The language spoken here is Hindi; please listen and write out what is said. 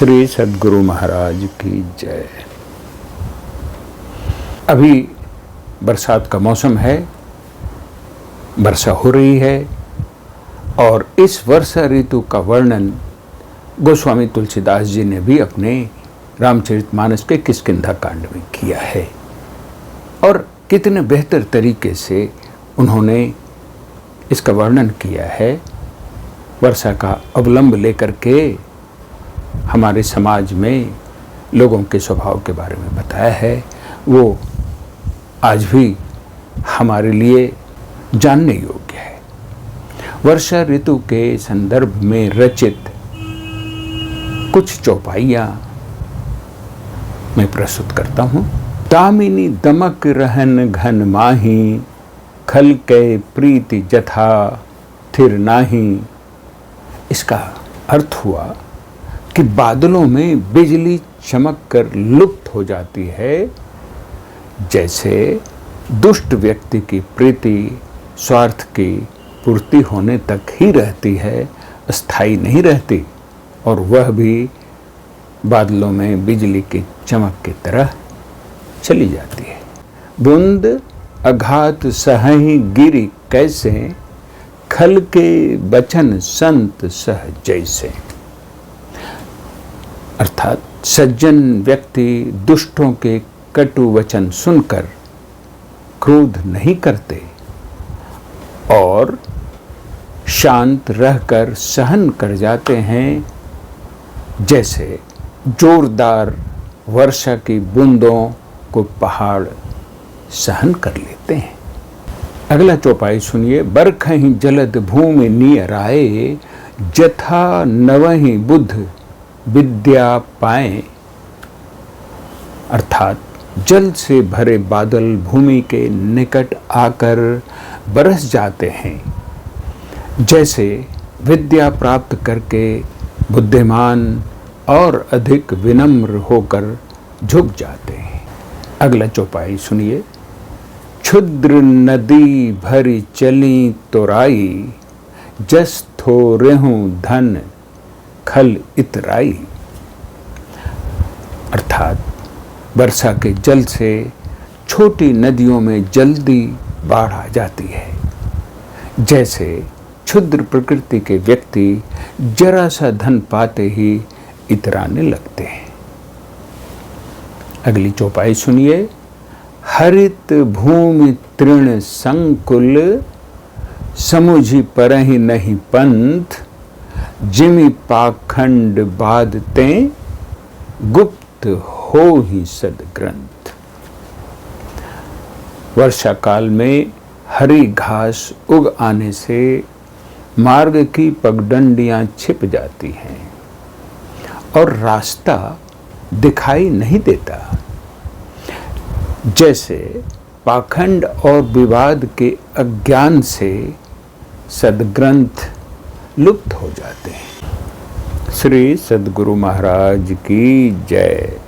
श्री सद्गुरु महाराज की जय। अभी बरसात का मौसम है, वर्षा हो रही है और इस वर्षा ऋतु का वर्णन गोस्वामी तुलसीदास जी ने भी अपने रामचरितमानस के किष्किंधा कांड में किया है। और कितने बेहतर तरीके से उन्होंने इसका वर्णन किया है। वर्षा का अवलंब लेकर के हमारे समाज में लोगों के स्वभाव के बारे में बताया है। वो आज भी हमारे लिए जानने योग्य है। वर्षा ऋतु के संदर्भ में रचित कुछ चौपाइयाँ मैं प्रस्तुत करता हूँ। दामिनी दमक रहन घन माही, खल के प्रीति जथा थिर नाही। इसका अर्थ हुआ कि बादलों में बिजली चमक कर लुप्त हो जाती है, जैसे दुष्ट व्यक्ति की प्रीति स्वार्थ की पूर्ति होने तक ही रहती है, स्थायी नहीं रहती, और वह भी बादलों में बिजली की चमक की तरह चली जाती है। बूंद अघात सहहि गिरि कैसे, खल के बचन संत सह जैसे। अर्थात सज्जन व्यक्ति दुष्टों के कटु वचन सुनकर क्रोध नहीं करते और शांत रहकर सहन कर जाते हैं, जैसे जोरदार वर्षा की बूंदों को पहाड़ सहन कर लेते हैं। अगला चौपाई सुनिए। बरखहि जलद भूमि नियराए, जथा नवहि बुद्ध विद्या पाए। अर्थात जल से भरे बादल भूमि के निकट आकर बरस जाते हैं, जैसे विद्या प्राप्त करके बुद्धिमान और अधिक विनम्र होकर झुक जाते हैं। अगला चौपाई सुनिए। क्षुद्र नदी भरी चली तोराई, जस थोरेहु धन खल इतराई। अर्थात वर्षा के जल से छोटी नदियों में जल्दी बाढ़ आ जाती है, जैसे क्षुद्र प्रकृति के व्यक्ति जरा सा धन पाते ही इतराने लगते हैं। अगली चौपाई सुनिए। हरित भूमि तृण संकुल, समुझि परहि नहीं पंथ, जिमि पाखंड बाधते गुप्त हो ही सदग्रंथ। वर्षा काल में हरी घास उग आने से मार्ग की पगडंडियां छिप जाती हैं और रास्ता दिखाई नहीं देता, जैसे पाखंड और विवाद के अज्ञान से सदग्रंथ लुप्त हो जाते हैं। श्री सद्गुरु महाराज की जय।